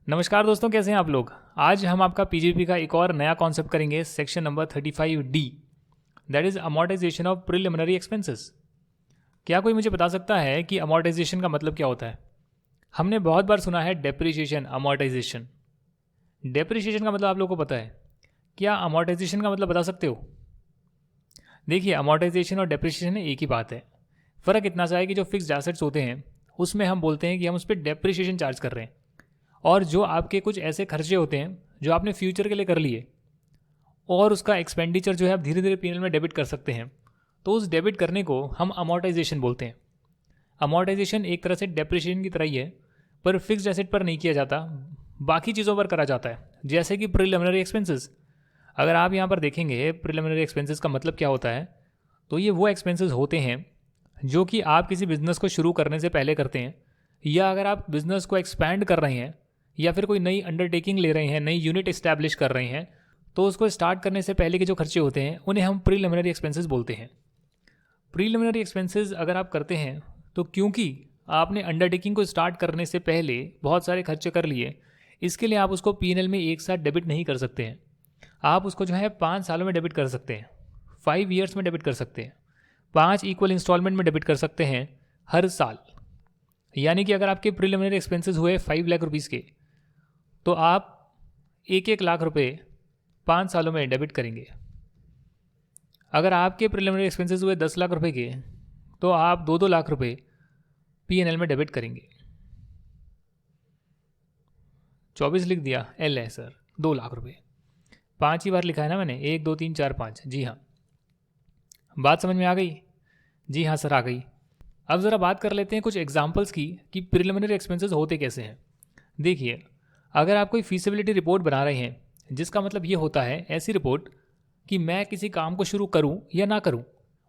नमस्कार दोस्तों, कैसे हैं आप लोग। आज हम आपका पीजीपी का एक और नया कॉन्सेप्ट करेंगे, section number 35D, that is amortisation of preliminary expenses. क्या कोई मुझे बता सकता है कि अमोर्टाइजेशन का मतलब क्या होता है। हमने बहुत बार सुना है डेप्रिसिएशन, अमोर्टाइजेशन। डेप्रिसिएशन का मतलब आप लोगों को पता है, क्या अमोर्टाइजेशन का मतलब बता सकते हो। देखिए, अमोर्टाइजेशन और डेप्रिसिएशन एक ही बात है। फ़र्क इतना सा है कि जो फिक्स्ड एसेट्स होते हैं उसमें हम बोलते हैं कि हम उस पर डेप्रिसिएशन चार्ज कर रहे हैं, और जो आपके कुछ ऐसे खर्चे होते हैं जो आपने फ्यूचर के लिए कर लिए और उसका एक्सपेंडिचर जो है आप धीरे धीरे पीएनएल में डेबिट कर सकते हैं, तो उस डेबिट करने को हम अमोर्टाइजेशन बोलते हैं। अमोर्टाइजेशन एक तरह से डेप्रिसिएशन की तरह ही है, पर फिक्स्ड एसेट पर नहीं किया जाता, बाकी चीज़ों पर करा जाता है, जैसे कि प्रिलिमिनरी एक्सपेंसेस। अगर आप यहाँ पर देखेंगे प्रिलिमिनरी एक्सपेंसेस का मतलब क्या होता है, तो ये वो एक्सपेंसेस होते हैं जो कि आप किसी बिज़नेस को शुरू करने से पहले करते हैं, या अगर आप बिज़नेस को एक्सपैंड कर रहे हैं या फिर कोई नई अंडरटेकिंग ले रहे हैं, नई यूनिट इस्टेब्लिश कर रहे हैं, तो उसको स्टार्ट करने से पहले के जो खर्चे होते हैं उन्हें हम प्रीलिमिनरी एक्सपेंसेस बोलते हैं। प्रीलिमिनरी एक्सपेंसेस अगर आप करते हैं तो क्योंकि आपने अंडरटेकिंग को स्टार्ट करने से पहले बहुत सारे खर्चे कर लिए, इसके लिए आप उसको पीएनएल में एक साथ डेबिट नहीं कर सकते हैं। आप उसको जो है 5 सालों में डेबिट कर सकते हैं, 5 ईयर्स में डेबिट कर सकते हैं, 5 इक्वल इंस्टॉलमेंट में डेबिट कर सकते हैं हर साल। यानी कि अगर आपके प्रीलिमिनरी एक्सपेंसेस हुए 5 लाख रुपीज़ के, तो आप 1-1 लाख रुपए 5 सालों में डेबिट करेंगे। अगर आपके प्रीलिमिनरी एक्सपेंसेस हुए 10 लाख रुपए के, तो आप 2-2 लाख रुपए पीएनएल में डेबिट करेंगे। 24 लिख दिया, एल है सर, 2 लाख रुपए 5 ही बार लिखा है ना मैंने, 1 2 3 4 5। जी हाँ, बात समझ में आ गई। जी हाँ सर, आ गई। अब ज़रा बात कर लेते हैं कुछ एग्जाम्पल्स की कि प्रीलिमिनरी एक्सपेंसेस होते कैसे हैं। देखिए, अगर आप कोई फीसिबिलिटी रिपोर्ट बना रहे हैं, जिसका मतलब ये होता है ऐसी रिपोर्ट कि मैं किसी काम को शुरू करूं या ना करूं,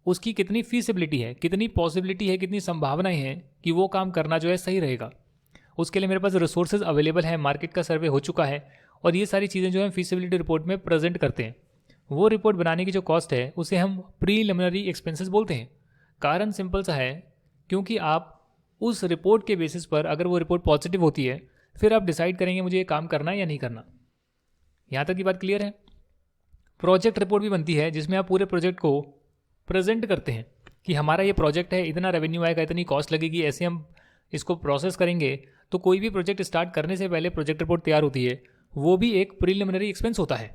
उसकी कितनी फीसिबिलिटी है, कितनी पॉसिबिलिटी है, कितनी संभावनाएं हैं कि वो काम करना जो है सही रहेगा। उसके लिए मेरे पास रिसोर्सेज अवेलेबल है, मार्केट का सर्वे हो चुका है, और ये सारी चीज़ें जो है फीसिबिलिटी रिपोर्ट में प्रेजेंट करते हैं। वो रिपोर्ट बनाने की जो कॉस्ट है उसे हम प्रीलिमिनरी एक्सपेंसेस बोलते हैं। कारण सिंपल सा है, क्योंकि आप उस रिपोर्ट के बेसिस पर, अगर वो रिपोर्ट पॉजिटिव होती है, फिर आप डिसाइड करेंगे मुझे ये काम करना है या नहीं करना। यहाँ तक की बात क्लियर है। प्रोजेक्ट रिपोर्ट भी बनती है जिसमें आप पूरे प्रोजेक्ट को प्रेजेंट करते हैं कि हमारा ये प्रोजेक्ट है, इतना रेवेन्यू आएगा, इतनी कॉस्ट लगेगी, ऐसे हम इसको प्रोसेस करेंगे। तो कोई भी प्रोजेक्ट स्टार्ट करने से पहले प्रोजेक्ट रिपोर्ट तैयार होती है, वो भी एक प्रीलिमिनरी एक्सपेंस होता है।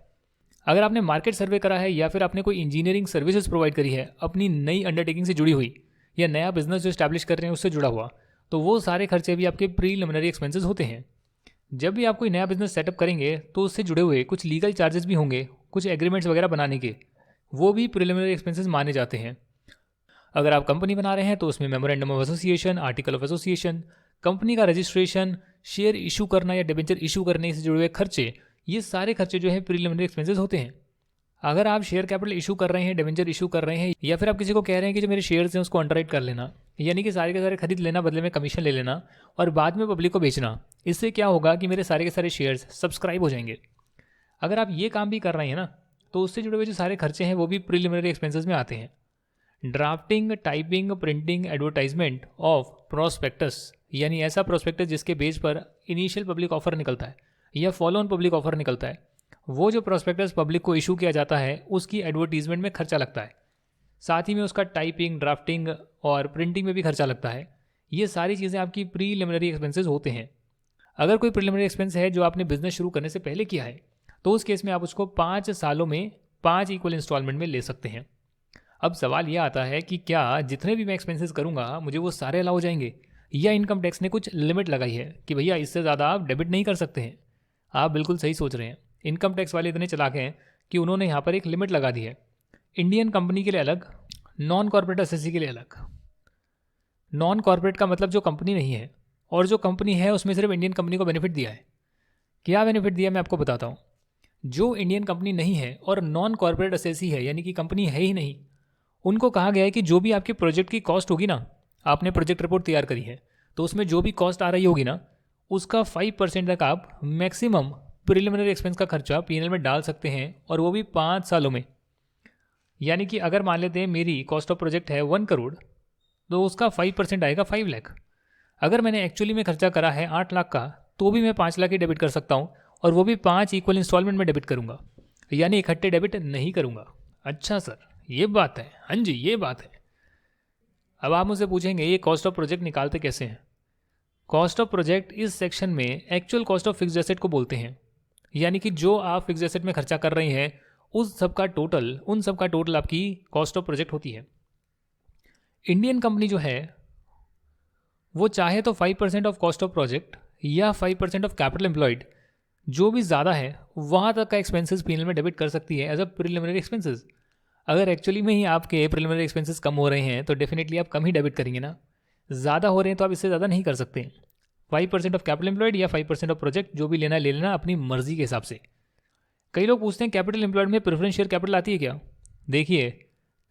अगर आपने मार्केट सर्वे करा है या फिर आपने कोई इंजीनियरिंग सर्विसेज प्रोवाइड करी है अपनी नई अंडरटेकिंग से जुड़ी हुई, या नया बिजनेस जो स्टैब्लिश कर रहे हैं उससे जुड़ा हुआ, तो वो सारे खर्चे भी आपके प्रीलिमिनरी एक्सपेंसेस होते हैं। जब भी आप कोई नया बिजनेस सेटअप करेंगे तो उससे जुड़े हुए कुछ लीगल चार्जेस भी होंगे, कुछ एग्रीमेंट्स वगैरह बनाने के, वो भी प्रिलिमिनरी एक्सपेंसेस माने जाते हैं। अगर आप कंपनी बना रहे हैं तो उसमें memorandum of association, article of association, company का रजिस्ट्रेशन, शेयर इशू करना या डिबेंचर इशू करने से जुड़े हुए खर्चे, ये सारे खर्चे जो है प्रिलिमिनरी एक्सपेंसेस होते हैं। अगर आप शेयर कैपिटल इशू कर रहे हैं, डिबेंचर इशू कर रहे हैं, या फिर आप किसी को कह रहे हैं कि जो मेरे शेयर्स हैं उसको अंडरराइट कर लेना, यानी कि सारे के सारे खरीद लेना, बदले में कमीशन ले लेना और बाद में पब्लिक को बेचना, इससे क्या होगा कि मेरे सारे के सारे शेयर्स सब्सक्राइब हो जाएंगे। अगर आप ये काम भी कर रहे हैं ना, तो उससे जुड़े हुए जो सारे खर्चे हैं वो भी प्रीलिमिनरी एक्सपेंसेस में आते हैं। Drafting, typing, printing, advertisement of prospectus, यानी ऐसा प्रोस्पेक्टस जिसके बेस पर इनिशियल पब्लिक ऑफर निकलता है या फॉलो ऑन पब्लिक ऑफर निकलता है, वो जो प्रोस्पेक्टस पब्लिक को इशू किया जाता है उसकी एडवर्टीजमेंट में खर्चा लगता है। साथ ही में उसका टाइपिंग, ड्राफ्टिंग और प्रिंटिंग में भी खर्चा लगता है। ये सारी चीज़ें आपकी प्रीलिमिनरी एक्सपेंसेस होते हैं। अगर कोई प्रीलिमिनरी एक्सपेंस है जो आपने बिजनेस शुरू करने से पहले किया है, तो उस केस में आप उसको 5 सालों में 5 इक्वल इंस्टॉलमेंट में ले सकते हैं। अब सवाल यह आता है कि क्या जितने भी मैं एक्सपेंसेस करूँगा मुझे वो सारे अलाउ हो जाएंगे, या इनकम टैक्स ने कुछ लिमिट लगाई है कि भैया इससे ज़्यादा आप डेबिट नहीं कर सकते हैं। आप बिल्कुल सही सोच रहे हैं। इनकम टैक्स वाले इतने चालाक हैं कि उन्होंने यहाँ पर एक लिमिट लगा दी है। इंडियन कंपनी के लिए अलग, नॉन कॉर्पोरेट एसएससी के लिए अलग। नॉन कॉर्पोरेट का मतलब जो कंपनी नहीं है, और जो कंपनी है उसमें सिर्फ इंडियन कंपनी को बेनिफिट दिया है। क्या बेनिफिट दिया मैं आपको बताता हूँ। जो इंडियन कंपनी नहीं है और नॉन कॉर्पोरेट एसएससी है, यानी कि कंपनी है ही नहीं, उनको कहा गया है कि जो भी आपके प्रोजेक्ट की कॉस्ट होगी ना, आपने प्रोजेक्ट रिपोर्ट तैयार करी है तो उसमें जो भी कॉस्ट आ रही होगी ना, उसका 5% तक आप मैक्सिमम प्रीलिमिनरी एक्सपेंस का खर्चा पीएनएल में डाल सकते हैं, और वो भी 5 सालों में। यानी कि अगर मान लेते हैं मेरी कॉस्ट ऑफ प्रोजेक्ट है 1 करोड़, तो उसका 5% आएगा 5 लाख। अगर मैंने एक्चुअली में खर्चा करा है 8 लाख का, तो भी मैं 5 लाख ही डेबिट कर सकता हूँ, और वो भी 5 इक्वल इंस्टॉलमेंट में डेबिट करूँगा, यानी इकट्ठे डेबिट नहीं करूँगा। अच्छा सर, ये बात है। हाँ जी, ये बात है। अब आप मुझसे पूछेंगे ये कॉस्ट ऑफ प्रोजेक्ट निकालते कैसे हैं। कॉस्ट ऑफ प्रोजेक्ट इस सेक्शन में actual cost of fixed asset को बोलते हैं, यानी कि जो आप फिक्स्ड एसेट में खर्चा कर रहे हैं उन सब का टोटल आपकी कॉस्ट ऑफ प्रोजेक्ट होती है। इंडियन कंपनी जो है वो चाहे तो 5% ऑफ कॉस्ट ऑफ प्रोजेक्ट या 5% ऑफ कैपिटल एम्प्लॉयड, जो भी ज़्यादा है वहाँ तक का एक्सपेंसेस पीएनएल में डेबिट कर सकती है एज अ प्रिलिमिनरी एक्सपेंसेस। अगर एक्चुअली में ही आपके प्रिलिमिनरी एक्सपेंसेस कम हो रहे हैं तो डेफिनेटली आप कम ही डेबिट करेंगे ना, ज़्यादा हो रहे हैं तो आप इससे ज़्यादा नहीं कर सकते। 5% ऑफ कैपिटल एम्प्लॉयड या 5% ऑफ प्रोजेक्ट, जो भी लेना ले लेना अपनी मर्जी के हिसाब से। कई लोग पूछते हैं कैपिटल एम्प्लॉयड में प्रेफरेंस शेयर कैपिटल आती है क्या। देखिए,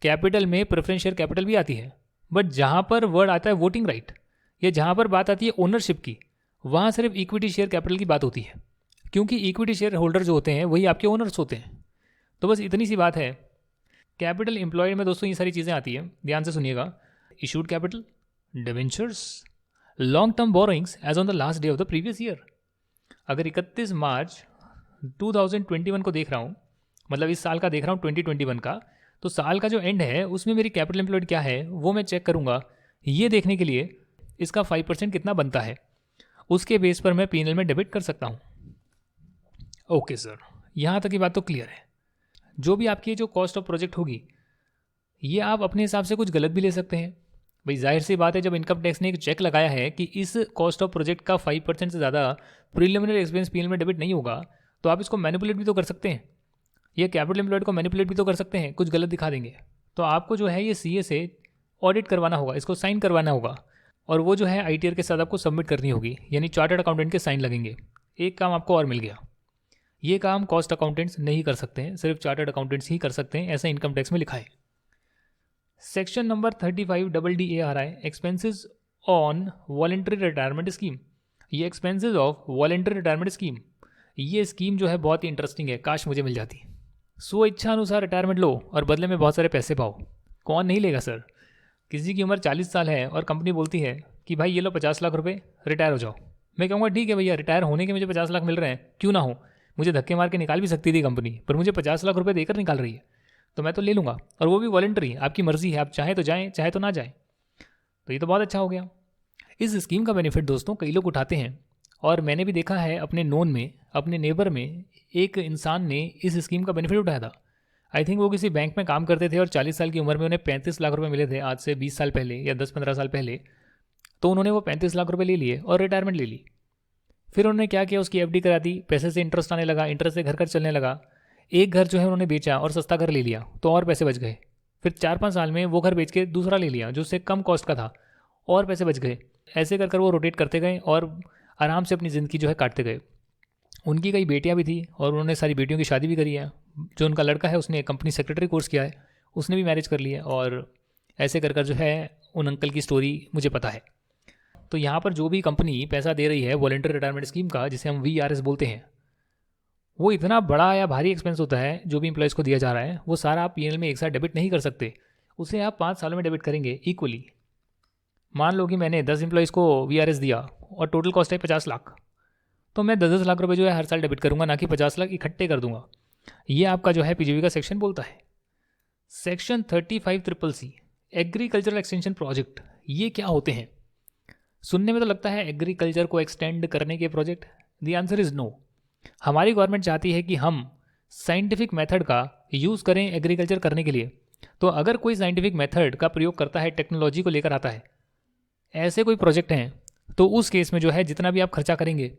कैपिटल में प्रेफरेंस शेयर कैपिटल भी आती है, बट जहाँ पर वर्ड आता है वोटिंग राइट या जहाँ पर बात आती है ओनरशिप की, वहाँ सिर्फ इक्विटी शेयर कैपिटल की बात होती है, क्योंकि इक्विटी शेयर होल्डर जो होते हैं वही आपके ओनर्स होते हैं। तो बस इतनी सी बात है। कैपिटल एम्प्लॉयड में दोस्तों ये सारी चीज़ें आती हैं, ध्यान से सुनिएगा। Issued capital, debentures, long term borrowings as on the last day of the previous year. अगर 31 मार्च 2021 को देख रहा हूँ, मतलब इस साल का देख रहा हूँ 2021 का, तो साल का जो एंड है उसमें मेरी कैपिटल एम्प्लॉयड क्या है वो मैं चेक करूँगा, ये देखने के लिए इसका 5% कितना बनता है, उसके बेस पर मैं पीएनएल में डेबिट कर सकता हूँ। ओके सर, यहाँ तक की बात तो क्लियर है। जो भी आपकी जो कॉस्ट ऑफ प्रोजेक्ट होगी ये आप अपने हिसाब से कुछ गलत भी ले सकते हैं। भाई जाहिर सी बात है, जब इनकम टैक्स ने एक चेक लगाया है कि इस कॉस्ट ऑफ प्रोजेक्ट का 5% से ज़्यादा प्रीलिमिनरी एक्सपेंस पीएनएल में डेबिट नहीं होगा, तो आप इसको मैनिपुलेट भी तो कर सकते हैं। ये कैपिटल एम्प्लॉयड को मैनिपुलेट भी तो कर सकते हैं, कुछ गलत दिखा देंगे। तो आपको जो है ये सीए से ऑडिट करवाना होगा, इसको साइन करवाना होगा, और वो जो है आईटीआर के साथ आपको सबमिट करनी होगी, यानी चार्टर्ड अकाउंटेंट के साइन लगेंगे। एक काम आपको और मिल गया, ये काम कॉस्ट अकाउंटेंट्स नहीं कर सकते हैं, सिर्फ चार्टर्ड अकाउंटेंट्स ही कर सकते हैं, ऐसा इनकम टैक्स में लिखा है। सेक्शन नंबर 35 DDA आ रहा है, expenses on voluntary retirement scheme. ये expenses of voluntary retirement scheme, ये स्कीम जो है बहुत ही इंटरेस्टिंग है, काश मुझे मिल जाती। सो इच्छा अनुसार रिटायरमेंट लो और बदले में बहुत सारे पैसे पाओ। कौन नहीं लेगा सर। किसी की उम्र 40 साल है और कंपनी बोलती है कि भाई ये लो 50 लाख रुपए, रिटायर हो जाओ। मैं कहूँगा ठीक है भैया, रिटायर होने के मुझे 50 लाख मिल रहे हैं, क्यों ना हो। मुझे धक्के मार के निकाल भी सकती थी कंपनी, पर मुझे 50 लाख रुपए देकर निकाल रही है, तो मैं तो ले लूँगा, और वो भी वॉलेंटरी। आपकी मर्जी है, आप चाहे तो जाएँ चाहे तो ना जाएँ। तो ये तो बहुत अच्छा हो गया। इस स्कीम का बेनिफिट दोस्तों कई लोग उठाते हैं, और मैंने भी देखा है अपने नोन में, अपने नेबर में एक इंसान ने इस स्कीम का बेनिफिट उठाया था। आई थिंक वो किसी बैंक में काम करते थे और 40 साल की उम्र में उन्हें 35 लाख रुपए मिले थे, आज से 20 साल पहले या 10-15 साल पहले। तो उन्होंने वो 35 लाख रुपए ले लिए और रिटायरमेंट ले ली। फिर उन्होंने क्या किया, उसकी एफडी करा दी, पैसे से इंटरेस्ट आने लगा, इंटरेस्ट से घर खर्च चलने लगा। एक घर जो है उन्होंने बेचा और सस्ता घर ले लिया, तो और पैसे बच गए। फिर 4-5 साल में वो घर बेच के दूसरा ले लिया जो उससे कम कॉस्ट का था, और पैसे बच गए। ऐसे कर कर वो रोटेट करते गए और आराम से अपनी ज़िंदगी जो है काटते गए। उनकी कई बेटियां भी थी और उन्होंने सारी बेटियों की शादी भी करी है। जो उनका लड़का है उसने कंपनी सेक्रेटरी कोर्स किया है, उसने भी मैरिज कर लिया है, और ऐसे कर कर जो है उन अंकल की स्टोरी मुझे पता है। तो यहाँ पर जो भी कंपनी पैसा दे रही है वॉलंटरी रिटायरमेंट स्कीम का, जिसे हम VRS बोलते हैं, वो इतना बड़ा या भारी एक्सपेंस होता है जो भी एम्प्लॉयज़ को दिया जा रहा है, वो सारा आप पीएनएल में एक साथ डेबिट नहीं कर सकते। उसे आप 5 सालों में डेबिट करेंगे इक्वली। मान लो कि मैंने 10 एम्प्लॉयज़ को VRS दिया और टोटल कॉस्ट है 50 लाख, तो मैं 10-10 लाख रुपए जो है हर साल डेबिट करूंगा, ना कि 50 लाख इकट्ठे कर दूंगा। ये आपका जो है पीजीबी का सेक्शन बोलता है। Section 35CCC agricultural extension project, ये क्या होते हैं। सुनने में तो लगता है एग्रीकल्चर को एक्सटेंड करने के project. The answer is no. हमारी गवर्नमेंट चाहती है कि हम साइंटिफिक मेथड का यूज़ करें एग्रीकल्चर करने के लिए। तो अगर कोई साइंटिफिक मेथड का प्रयोग करता है, टेक्नोलॉजी को लेकर आता है, ऐसे कोई प्रोजेक्ट हैं, तो उस केस में जो है जितना भी आप खर्चा करेंगे,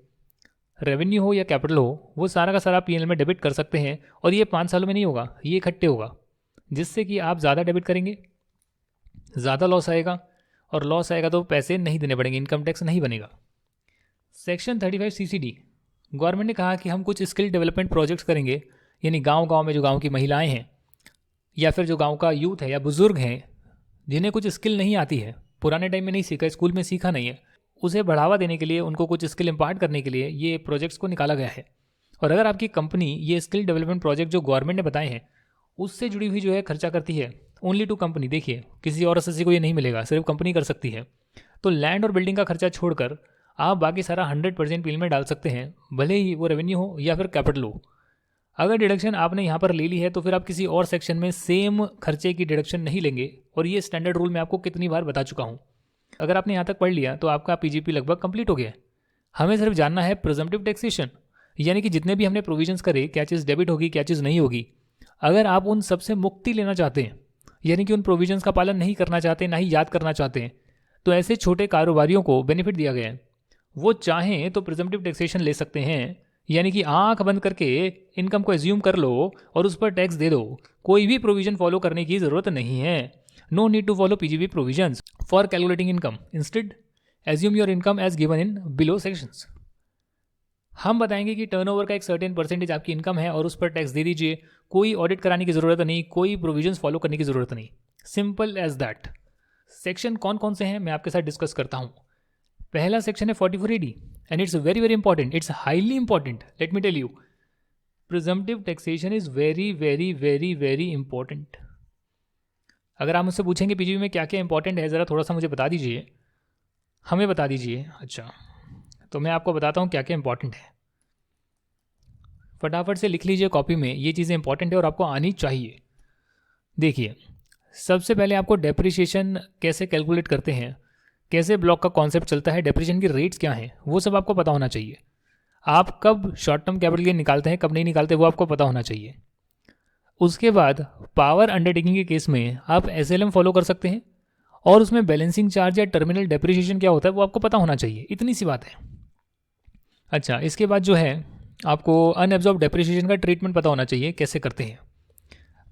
रेवेन्यू हो या कैपिटल हो, वो सारा का सारा पीएनएल में डेबिट कर सकते हैं। और ये 5 सालों में नहीं होगा, ये इकट्ठे होगा, जिससे कि आप ज़्यादा डेबिट करेंगे, ज़्यादा लॉस आएगा, और लॉस आएगा तो पैसे नहीं देने पड़ेंगे, इनकम टैक्स नहीं बनेगा। सेक्शन 35CCD, गवर्नमेंट ने कहा कि हम कुछ स्किल डेवलपमेंट प्रोजेक्ट्स करेंगे, यानी गांव-गांव में जो गांव की महिलाएं हैं या फिर जो गांव का यूथ है या बुजुर्ग हैं, जिन्हें कुछ स्किल नहीं आती है, पुराने टाइम में नहीं सीखा, स्कूल में सीखा नहीं है, उसे बढ़ावा देने के लिए, उनको कुछ स्किल इम्पार्ट करने के लिए ये प्रोजेक्ट्स को निकाला गया है। और अगर आपकी कंपनी ये स्किल डेवलपमेंट प्रोजेक्ट जो गवर्नमेंट ने बताए हैं उससे जुड़ी हुई जो है खर्चा करती है, ओनली टू कंपनी, देखिए किसी और एसएससी को ये नहीं मिलेगा, सिर्फ कंपनी कर सकती है, तो लैंड और बिल्डिंग का खर्चा छोड़कर आप बाकी सारा 100% पीएल में डाल सकते हैं, भले ही वो रेवेन्यू हो या फिर कैपिटल हो। अगर डिडक्शन आपने यहाँ पर ले ली है तो फिर आप किसी और सेक्शन में सेम खर्चे की डिडक्शन नहीं लेंगे, और ये स्टैंडर्ड रूल मैं आपको कितनी बार बता चुका हूँ। अगर आपने यहाँ तक पढ़ लिया तो आपका पीजीपी लगभग कंप्लीट हो गया है। हमें सिर्फ जानना है प्रिजम्पटिव टैक्सेशन, यानी कि जितने भी हमने प्रोविजंस करे क्या चीज़ डेबिट होगी क्या चीज़ नहीं होगी। अगर आप उन सबसे मुक्ति लेना चाहते हैं, यानी कि उन प्रोविजंस का पालन नहीं करना चाहते, ना ही याद करना चाहते हैं, तो ऐसे छोटे कारोबारियों को बेनिफिट दिया गया है। वो चाहें तो प्रिजम्पटिव टैक्सेशन ले सकते हैं, यानी कि आंख बंद करके इनकम को एज्यूम कर लो और उस पर टैक्स दे दो। कोई भी प्रोविजन फॉलो करने की ज़रूरत नहीं है। No need to follow PGB provisions for calculating income. Instead assume your income as given in below sections. हम बताएंगे कि टर्नओवर का एक सर्टेन परसेंटेज आपकी इनकम है और उस पर टैक्स दे दीजिए। कोई ऑडिट कराने की ज़रूरत नहीं, कोई प्रोविजंस फॉलो करने की ज़रूरत नहीं, सिंपल एज दैट। सेक्शन कौन कौन से हैं मैं आपके साथ डिस्कस करता हूँ। पहला सेक्शन है 44AD and it's very very important, it's highly important. Let me tell you, presumptive taxation is very very very very important. अगर आप मुझसे पूछेंगे पीजीबी में क्या क्या इंपॉर्टेंट है, ज़रा थोड़ा सा मुझे बता दीजिए, हमें बता दीजिए। अच्छा, तो मैं आपको बताता हूँ क्या क्या इंपॉर्टेंट है। फटाफट से लिख लीजिए कॉपी में, ये चीज़ें इंपॉर्टेंट है और आपको आनी चाहिए। देखिए, सबसे पहले आपको डेप्रिसिएशन कैसे कैलकुलेट करते हैं, कैसे ब्लॉक का कॉन्सेप्ट चलता है, डेप्रिसिएशन की रेट्स क्या हैं, वो सब आपको पता होना चाहिए। आप कब शॉर्ट टर्म कैपिटल गेन निकालते हैं, कब नहीं निकालते, वो आपको पता होना चाहिए। उसके बाद पावर अंडरटेकिंग के केस में आप SLM फॉलो कर सकते हैं और उसमें बैलेंसिंग चार्ज या टर्मिनल डेप्रिसिएशन क्या होता है वो आपको पता होना चाहिए। इतनी सी बात है। अच्छा, इसके बाद जो है आपको अनएब्जॉर्ब डेप्रिसिएशन का ट्रीटमेंट पता होना चाहिए, कैसे करते हैं।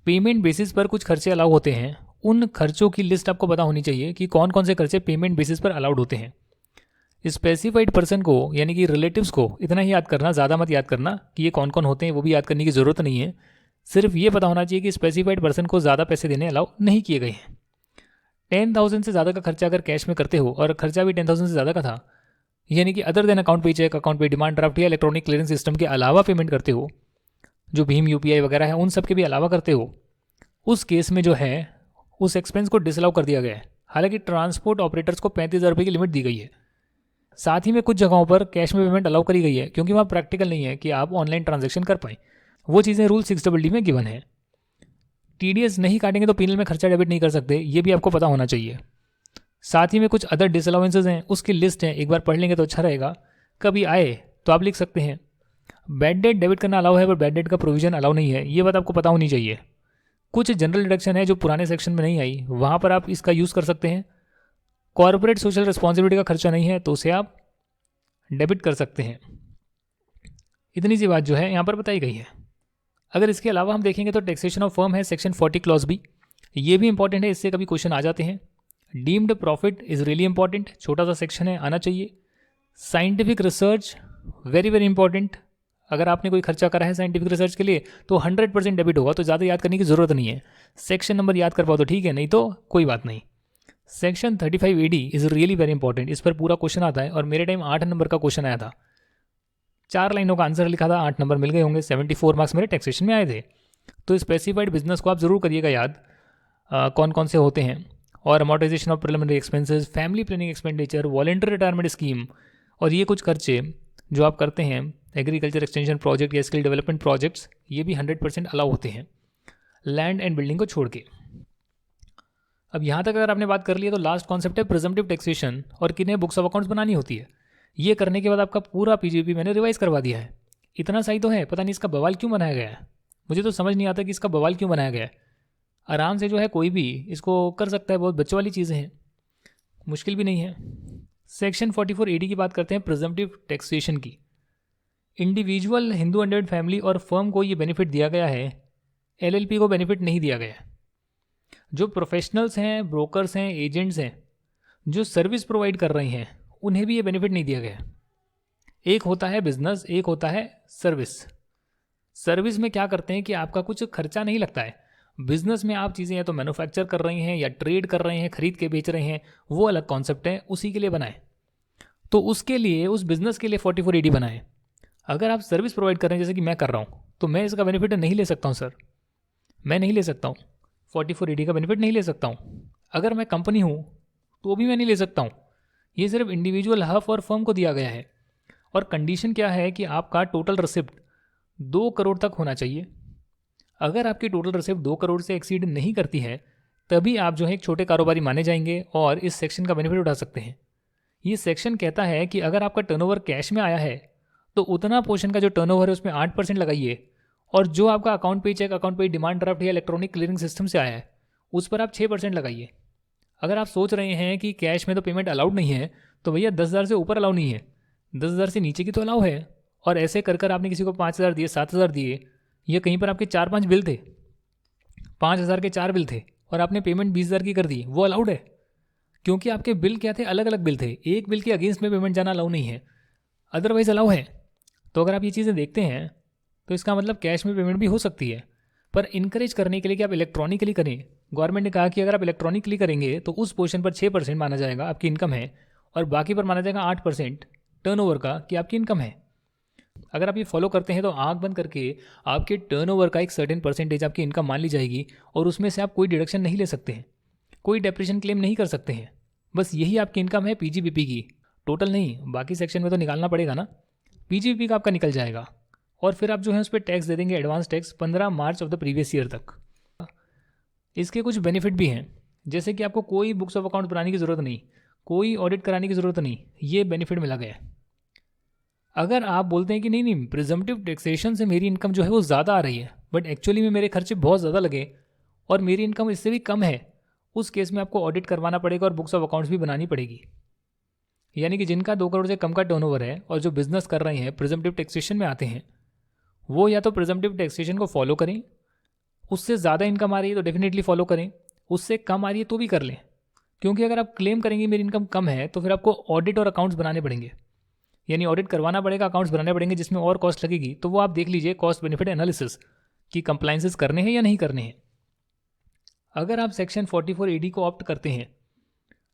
पेमेंट बेसिस पर कुछ खर्चे अलाउ होते हैं, उन खर्चों की लिस्ट आपको पता होनी चाहिए कि कौन कौन से खर्चे पेमेंट बेसिस पर अलाउड होते हैं। स्पेसिफाइड पर्सन को यानी कि रिलेटिव्स को इतना ही याद करना, ज़्यादा मत याद करना कि ये कौन कौन होते हैं, वो भी याद करने की ज़रूरत नहीं है। सिर्फ ये पता होना चाहिए कि स्पेसिफाइड पर्सन को ज़्यादा पैसे देने अलाउ नहीं किए गए हैं। 10,000 से ज़्यादा का खर्चा अगर कैश में करते हो और खर्चा भी 10,000 से ज़्यादा का था, यानी कि अदर देन अकाउंट पे चेक, अकाउंट पे डिमांड ड्राफ्ट या इलेक्ट्रॉनिक क्लियरेंस सिस्टम के अलावा पेमेंट करते हो, जो भीम UPI वगैरह है उन सब के भी अलावा करते हो, उस केस में जो है उस एक्सपेंस को डिसअलाउ कर दिया गया है। हालांकि ट्रांसपोर्ट ऑपरेटर्स को 35,000 रुपये की लिमिट दी गई है। साथ ही में कुछ जगहों पर कैश में पेमेंट अलाउ करी गई है, क्योंकि वहाँ प्रैक्टिकल नहीं है कि आप ऑनलाइन ट्रांजैक्शन कर पाएँ। वो चीज़ें रूल 6DD में गिवन है। TDS नहीं काटेंगे तो पीएनएल में खर्चा डेबिट नहीं कर सकते, ये भी आपको पता होना चाहिए। साथ ही में कुछ अदर डिसअलाउंसेज हैं, उसकी लिस्ट है, एक बार पढ़ लेंगे तो अच्छा रहेगा। कभी आए तो आप लिख सकते हैं। बैड डेट डेबिट करना अलाउ है पर बैड डेट का प्रोविजन अलाउ नहीं है, ये बात आपको पता होनी चाहिए। कुछ जनरल डिडक्शन है जो पुराने सेक्शन में नहीं आई, वहाँ पर आप इसका यूज़ कर सकते हैं। कॉर्पोरेट सोशल रिस्पॉन्सिबिलिटी का खर्चा नहीं है तो उसे आप डेबिट कर सकते हैं। इतनी सी बात जो है यहाँ पर बताई गई है। अगर इसके अलावा हम देखेंगे तो टैक्सेशन ऑफ फर्म है सेक्शन 40 क्लॉज B, ये भी इंपॉर्टेंट है, इससे कभी क्वेश्चन आ जाते हैं। Deemed profit is really important, छोटा सा सेक्शन है, आना चाहिए। Scientific research very very important, अगर आपने कोई खर्चा करा है साइंटिफिक रिसर्च के लिए तो 100% डेबिट होगा, तो ज़्यादा याद करने की ज़रूरत नहीं है। सेक्शन नंबर याद कर पाओ तो ठीक है, नहीं तो कोई बात नहीं। Section 35AD is really very important, इस पर पूरा क्वेश्चन आता है और मेरे टाइम 8 नंबर का क्वेश्चन आया था। 4 लाइनों का आंसर लिखा था, 8 नंबर मिल गए होंगे, 74 मार्क्स मेरे टैक्सेशन में आए थे। तो स्पेसिफाइड बिजनेस को आप ज़रूर करिएगा याद, कौन कौन से होते हैं। और amortisation of preliminary expenses, family planning expenditure, voluntary retirement scheme, और ये कुछ खर्चे जो आप करते हैं एग्रीकल्चर एक्सटेंशन प्रोजेक्ट या स्किल डेवलपमेंट प्रोजेक्ट्स, ये भी 100% अलाउ होते हैं लैंड एंड बिल्डिंग को छोड़ के। अब यहाँ तक अगर आपने बात कर ली है तो लास्ट कॉन्सेप्ट है प्रिजम्पटिव टैक्सेशन और किन्हें बुक्स ऑफ अकाउंट्स बनानी होती है। ये करने के बाद आपका पूरा पीजीपी मैंने रिवाइज करवा दिया है। इतना सही तो है, पता नहीं इसका बवाल क्यों बनाया गया है, मुझे तो समझ नहीं आता कि इसका बवाल क्यों बनाया गया है। आराम से जो है कोई भी इसको कर सकता है, बहुत बच्चों वाली चीज़ें हैं, मुश्किल भी नहीं है। सेक्शन 44AD की बात करते हैं प्रिजम्पटिव टैक्सेशन की। इंडिविजुअल, हिंदू अंडर्ड फैमिली और फर्म को ये बेनिफिट दिया गया है, LLP को बेनिफिट नहीं दिया गया है। जो प्रोफेशनल्स हैं, ब्रोकर्स हैं, एजेंट्स हैं, जो सर्विस प्रोवाइड कर रहे हैं, उन्हें भी ये बेनिफिट नहीं दिया गया। एक होता है बिजनेस, एक होता है सर्विस। सर्विस में क्या करते हैं कि आपका कुछ खर्चा नहीं लगता है। बिजनेस में आप चीज़ें या तो मैन्युफैक्चर कर रहे हैं या ट्रेड कर रहे हैं, खरीद के बेच रहे हैं, वो अलग कॉन्सेप्ट है, उसी के लिए बनाए। तो उसके लिए, उस बिजनेस के लिए 44AD बनाए। अगर आप सर्विस प्रोवाइड कर रहे हैं जैसे कि मैं कर रहा हूँ, तो मैं इसका बेनिफिट नहीं ले सकता हूँ सर, मैं नहीं ले सकता हूँ, 44AD का बेनिफिट नहीं ले सकता हूँ। अगर मैं कंपनी हूँ तो भी मैं नहीं ले सकता हूँ, ये सिर्फ इंडिविजुअल हफ और फर्म को दिया गया है। और कंडीशन क्या है कि आपका टोटल रिसिप्ट 2 करोड़ तक होना चाहिए। अगर आपकी टोटल रिसिप्ट 2 करोड़ से एक्सीड नहीं करती है तभी आप जो है एक छोटे कारोबारी माने जाएंगे और इस सेक्शन का बेनिफिट उठा सकते हैं। ये सेक्शन कहता है कि अगर आपका टर्नओवर कैश में आया है तो उतना पोर्शन का जो टर्नओवर है उसमें 8% लगाइए, और जो आपका अकाउंट पे चेक, अकाउंट पे डिमांड ड्राफ्ट या इलेक्ट्रॉनिक क्लियरिंग सिस्टम से आया है उस पर आप 6% लगाइए। अगर आप सोच रहे हैं कि कैश में तो पेमेंट अलाउड नहीं है तो भैया 10,000 से ऊपर अलाउ नहीं है, 10,000 से नीचे की तो अलाउ है। और ऐसे कर कर आपने किसी को 5,000 दिए, 7,000 दिए, या कहीं पर आपके 4-5 बिल थे, 5,000 के 4 बिल थे और आपने पेमेंट 20,000 की कर दी, वो अलाउड है। क्योंकि आपके बिल क्या थे, अलग अलग बिल थे, एक बिल के अगेंस्ट में पेमेंट जाना अलाउ नहीं है, अदरवाइज अलाउ है। तो अगर आप ये चीज़ें देखते हैं तो इसका मतलब कैश में पेमेंट भी हो सकती है, पर इनकरेज करने के लिए कि आप इलेक्ट्रॉनिकली करें, गवर्नमेंट ने कहा कि अगर आप इलेक्ट्रॉनिकली करेंगे तो उस पोर्शन पर 6% माना जाएगा आपकी इनकम है, और बाकी पर माना जाएगा 8% टर्नओवर का कि आपकी इनकम है। अगर आप ये फॉलो करते हैं तो आंख बंद करके आपके टर्नओवर का एक सर्टेन परसेंटेज आपकी इनकम मान ली जाएगी, और उसमें से आप कोई डिडक्शन नहीं ले सकते हैं, कोई डेप्रेशन क्लेम नहीं कर सकते हैं। बस यही आपकी इनकम है पीजीबीपी की, टोटल नहीं, बाकी सेक्शन में तो निकालना पड़ेगा ना। पीजीबीपी का आपका निकल जाएगा, और फिर आप जो है उस पर टैक्स दे देंगे, advance tax 15 March of the previous year तक। इसके कुछ बेनिफिट भी हैं, जैसे कि आपको कोई बुक्स ऑफ अकाउंट बनाने की ज़रूरत नहीं, कोई ऑडिट कराने की ज़रूरत नहीं, ये बेनिफिट मिला गया है। अगर आप बोलते हैं कि नहीं नहीं प्रिजम्पटिव टैक्सेशन से मेरी इनकम जो है वो ज़्यादा आ रही है, बट एक्चुअली में मेरे खर्चे बहुत ज़्यादा लगे और मेरी इनकम इससे भी कम है, उस केस में आपको ऑडिट करवाना पड़ेगा और बुक्स ऑफ अकाउंट्स भी बनानी पड़ेगी। यानी कि जिनका 2 करोड़ से कम का टर्नओवर है और जो बिजनेस कर रहे हैं, प्रिजम्पटिव टैक्सेशन में आते हैं, वो या तो प्रिजम्पटिव टैक्सेशन को फॉलो करें, उससे ज़्यादा इनकम आ रही है तो डेफिनेटली फॉलो करें, उससे कम आ रही है तो भी कर लें। क्योंकि अगर आप क्लेम करेंगे मेरी इनकम कम है तो फिर आपको ऑडिट और अकाउंट्स बनाने पड़ेंगे, यानी ऑडिट करवाना पड़ेगा, अकाउंट्स बनाने पड़ेंगे, जिसमें और कॉस्ट लगेगी। तो वो आप देख लीजिए कॉस्ट बेनिफिट एनालिसिस कि कंप्लाइंसेस करने हैं या नहीं करने हैं। अगर आप सेक्शन 44AD को ऑप्ट करते हैं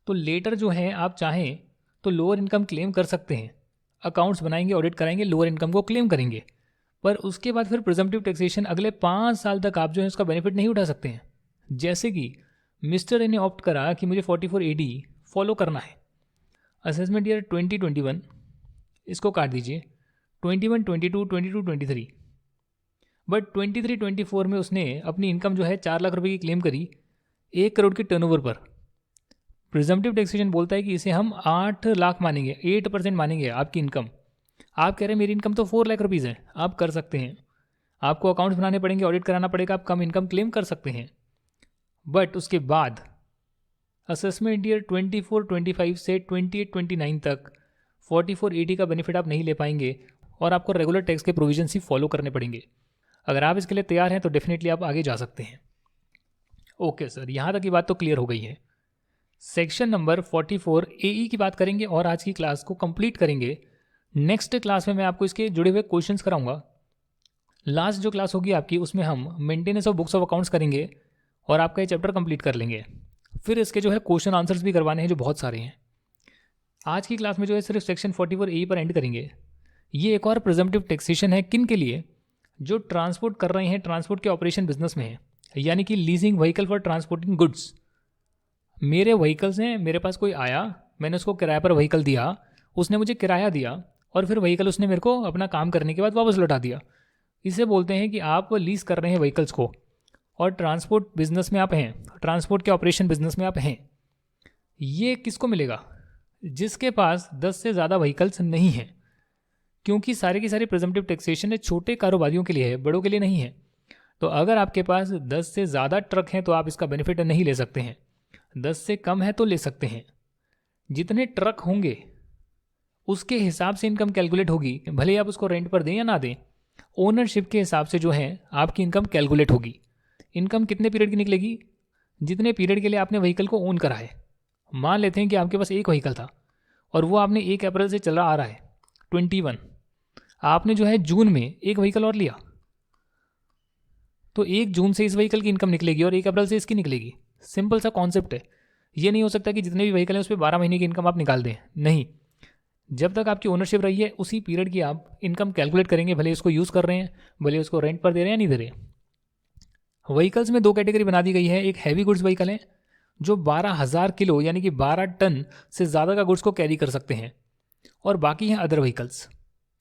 तो लेटर जो है आप चाहें तो लोअर इनकम क्लेम कर सकते हैं, अकाउंट्स बनाएंगे, ऑडिट कराएंगे, लोअर इनकम को क्लेम करेंगे, पर उसके बाद फिर प्रिजम्पटिव टैक्सेशन अगले 5 साल तक आप जो है उसका बेनिफिट नहीं उठा सकते हैं। जैसे कि मिस्टर ए ने ऑप्ट करा कि मुझे 44AD फॉलो करना है, असेसमेंट ईयर 2021 इसको काट दीजिए, 21, 22, 22, 23, बट 23, 24 में उसने अपनी इनकम जो है 4 लाख रुपए की क्लेम करी 1 करोड़ के टर्नओवर पर। प्रिजम्पटिव टैक्सेशन बोलता है कि इसे हम 8 लाख मानेंगे, 8% मानेंगे आपकी इनकम। आप कह रहे हैं मेरी इनकम तो 4 लाख रुपीज़ है, आप कर सकते हैं, आपको अकाउंट्स बनाने पड़ेंगे, ऑडिट कराना पड़ेगा, आप कम इनकम क्लेम कर सकते हैं। बट उसके बाद असेसमेंट ईयर 24, 25 से 28, 29 तक 44AD का बेनिफिट आप नहीं ले पाएंगे और आपको रेगुलर टैक्स के प्रोविजंस ही फॉलो करने पड़ेंगे। अगर आप इसके लिए तैयार हैं तो डेफिनेटली आप आगे जा सकते हैं। ओके सर, यहाँ तक की बात तो क्लियर हो गई है। सेक्शन नंबर 44AE की बात करेंगे और आज की क्लास को कंप्लीट करेंगे। नेक्स्ट क्लास में मैं आपको इसके जुड़े हुए क्वेश्चंस कराऊंगा। लास्ट जो क्लास होगी आपकी उसमें हम maintenance of books of accounts करेंगे और आपका ये चैप्टर कंप्लीट कर लेंगे। फिर इसके जो है क्वेश्चन आंसर्स भी करवाने हैं जो बहुत सारे हैं। आज की क्लास में जो है सिर्फ सेक्शन 44AE पर एंड करेंगे। ये एक और प्रिजम्पटिव टैक्सेशन है, किन के लिए? जो ट्रांसपोर्ट कर रहे हैं, ट्रांसपोर्ट के ऑपरेशन बिजनेस में है, यानी कि leasing vehicle for transporting goods. मेरे व्हीकल्स हैं, मेरे पास कोई आया, मैंने उसको किराए पर व्हीकल दिया, उसने मुझे किराया दिया और फिर व्हीकल उसने मेरे को अपना काम करने के बाद वापस लौटा दिया। इसे बोलते हैं कि आप लीज कर रहे हैं व्हीकल्स को और ट्रांसपोर्ट बिजनेस में आप हैं, ट्रांसपोर्ट के ऑपरेशन बिजनेस में आप हैं। ये किसको मिलेगा? जिसके पास 10 से ज़्यादा व्हीकल्स नहीं हैं, क्योंकि सारे की सारी प्रिजम्पटिव टैक्सेशन है छोटे कारोबारियों के लिए है, बड़ों के लिए नहीं है। तो अगर आपके पास 10 से ज़्यादा ट्रक हैं तो आप इसका बेनिफिट नहीं ले सकते हैं, 10 से कम है तो ले सकते हैं। जितने ट्रक होंगे उसके हिसाब से इनकम कैलकुलेट होगी, भले आप उसको रेंट पर दें या ना दें, ओनरशिप के हिसाब से जो है आपकी इनकम कैलकुलेट होगी। इनकम कितने पीरियड की निकलेगी? जितने पीरियड के लिए आपने व्हीकल को ओन करा है। मान लेते हैं कि आपके पास एक व्हीकल था और वो आपने 1 अप्रैल से चला आ रहा है 21, आपने जो है जून में एक व्हीकल और लिया, तो 1 जून से इस व्हीकल की इनकम निकलेगी और 1 अप्रैल से इसकी निकलेगी। सिंपल सा कॉन्सेप्ट है। ये नहीं हो सकता कि जितने भी व्हीकल हैं उस पर 12 महीने की इनकम आप निकाल दें, नहीं। जब तक आपकी ओनरशिप रही है उसी पीरियड की आप इनकम कैलकुलेट करेंगे, भले इसको यूज़ कर रहे हैं, भले उसको रेंट पर दे रहे हैं या नहीं दे रहे हैं। व्हीकल्स में 2 कैटेगरी बना दी गई है, एक हैवी गुड्स व्हीकल है, जो 12,000 किलो यानी कि 12 टन से ज़्यादा का गुड्स को कैरी कर सकते हैं, और बाकी हैं अदर व्हीकल्स।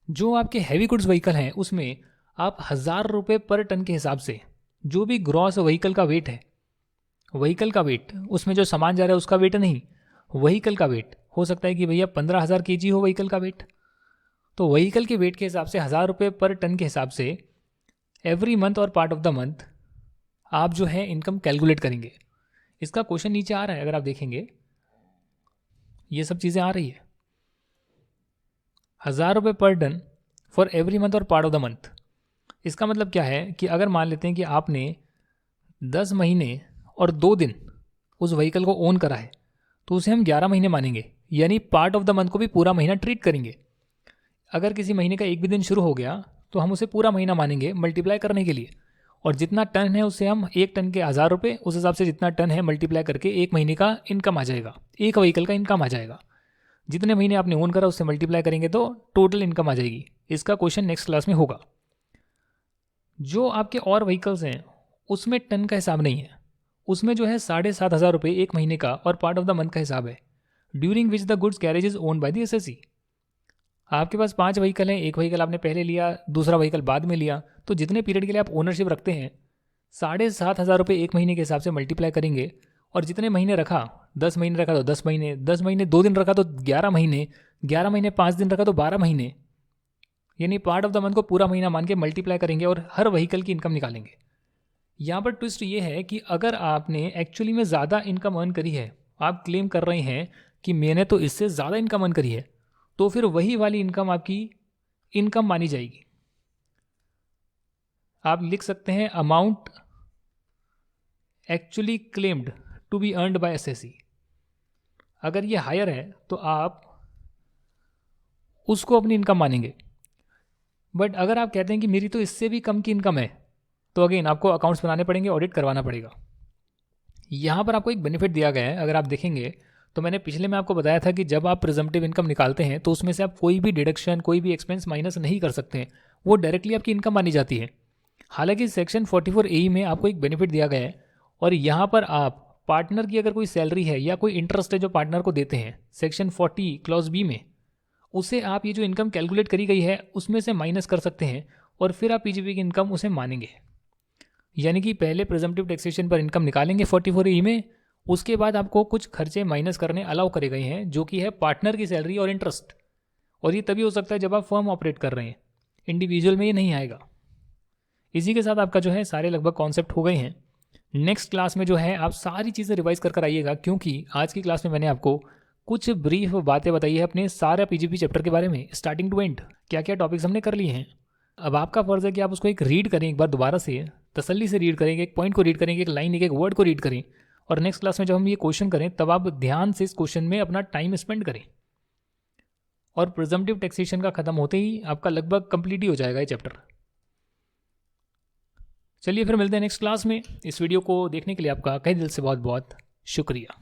जो आपके हैवी गुड्स व्हीकल हैं उसमें आप 1,000 रुपये पर टन के हिसाब से जो भी ग्रॉस व्हीकल का वेट है, व्हीकल का वेट, उसमें जो सामान जा रहा है उसका वेट नहीं, व्हीकल का वेट, हो सकता है कि भैया 15,000 kg हो व्हीकल का वेट, तो व्हीकल के वेट के हिसाब से 1,000 रुपये पर टन के हिसाब से एवरी मंथ और पार्ट ऑफ द मंथ आप जो है इनकम कैलकुलेट करेंगे। इसका क्वेश्चन नीचे आ रहा है, अगर आप देखेंगे ये सब चीज़ें आ रही है। 1,000 रुपये पर टन फॉर एवरी मंथ और पार्ट ऑफ द मंथ। इसका मतलब क्या है कि अगर मान लेते हैं कि आपने 10 महीने और 2 दिन उस व्हीकल को ओन करा है, तो उसे हम 11 महीने मानेंगे, यानी पार्ट ऑफ द मंथ को भी पूरा महीना ट्रीट करेंगे। अगर किसी महीने का एक भी दिन शुरू हो गया तो हम उसे पूरा महीना मानेंगे मल्टीप्लाई करने के लिए, और जितना टन है उससे हम 1 टन के 1,000 रुपये, उस हिसाब से जितना टन है मल्टीप्लाई करके एक महीने का इनकम आ जाएगा, एक व्हीकल का इनकम आ जाएगा। जितने महीने आपने ओन करा उससे मल्टीप्लाई करेंगे तो टोटल इनकम आ जाएगी। इसका क्वेश्चन नेक्स्ट क्लास में होगा। जो आपके और व्हीकल्स हैं उसमें टन का हिसाब नहीं है, उसमें जो है 7,500 रुपये एक महीने का और पार्ट ऑफ द मंथ का हिसाब है, during which the goods carriage is own by the assessee. आपके पास 5 व्हीकल हैं, एक व्हीकल आपने पहले लिया, दूसरा व्हीकल बाद में लिया, तो जितने पीरियड के लिए आप ओनरशिप रखते हैं 7,500 रुपये एक महीने के हिसाब से मल्टीप्लाई करेंगे, और जितने महीने रखा, 10 महीने रखा तो 10 महीने, 10 महीने 2 दिन रखा तो 11 महीने, 11 महीने 5 दिन रखा तो 12 महीने, यानी पार्ट ऑफ द मंथ को पूरा महीना मान के मल्टीप्लाई करेंगे और हर व्हीकल की इनकम निकालेंगे। यहाँ पर ट्विस्ट ये है कि अगर आपने एक्चुअली में ज़्यादा इनकम अर्न करी है, आप क्लेम कर रहे हैं कि मैंने तो इससे ज़्यादा इनकम अर्न करी है, तो फिर वही वाली इनकम आपकी इनकम मानी जाएगी। आप लिख सकते हैं amount actually claimed to be earned by SSC. अगर ये हायर है तो आप उसको अपनी इनकम मानेंगे, बट अगर आप कहते हैं कि मेरी तो इससे भी कम की इनकम है, तो अगेन आपको अकाउंट्स बनाने पड़ेंगे, ऑडिट करवाना पड़ेगा। यहाँ पर आपको एक बेनिफिट दिया गया है, अगर आप देखेंगे तो मैंने पिछले में आपको बताया था कि जब आप प्रिजम्पटिव इनकम निकालते हैं तो उसमें से आप कोई भी डिडक्शन, कोई भी एक्सपेंस माइनस नहीं कर सकते हैं, वो डायरेक्टली आपकी इनकम मानी जाती है। हालांकि सेक्शन 44A में आपको एक बेनिफिट दिया गया है, और यहाँ पर आप पार्टनर की अगर कोई सैलरी है या कोई इंटरेस्ट है जो पार्टनर को देते हैं सेक्शन 40 क्लॉज बी में, उसे आप ये जो इनकम कैलकुलेट करी गई है उसमें से माइनस कर सकते हैं, और फिर आप पीजीपी की इनकम उसे मानेंगे। यानी कि पहले प्रिजम्पटिव टैक्सेशन पर इनकम निकालेंगे 44A में, उसके बाद आपको कुछ खर्चे माइनस करने अलाउ करे गए हैं, जो कि है पार्टनर की सैलरी और इंटरेस्ट, और ये तभी हो सकता है जब आप फर्म ऑपरेट कर रहे हैं, इंडिविजुअल में ये नहीं आएगा। इसी के साथ आपका जो है सारे लगभग कॉन्सेप्ट हो गए हैं। नेक्स्ट क्लास में जो है आप सारी चीज़ें रिवाइज कर आइएगा, क्योंकि आज की क्लास में मैंने आपको कुछ ब्रीफ बातें बताई है अपने सारा पीजीपी चैप्टर के बारे में, स्टार्टिंग टू एंड क्या क्या टॉपिक्स हमने कर लिए हैं। अब आपका फर्ज है कि आप उसको एक रीड करें, एक बार दोबारा से तसल्ली से रीड करेंगे, एक पॉइंट को रीड करेंगे, एक लाइन, एक वर्ड को रीड करें, और नेक्स्ट क्लास में जब हम ये क्वेश्चन करें तब आप ध्यान से इस क्वेश्चन में अपना टाइम स्पेंड करें, और प्रिजम्पटिव टैक्सेशन का खत्म होते ही आपका लगभग कंप्लीट ही हो जाएगा ये चैप्टर। चलिए फिर मिलते हैं नेक्स्ट क्लास में। इस वीडियो को देखने के लिए आपका कई दिल से बहुत बहुत शुक्रिया।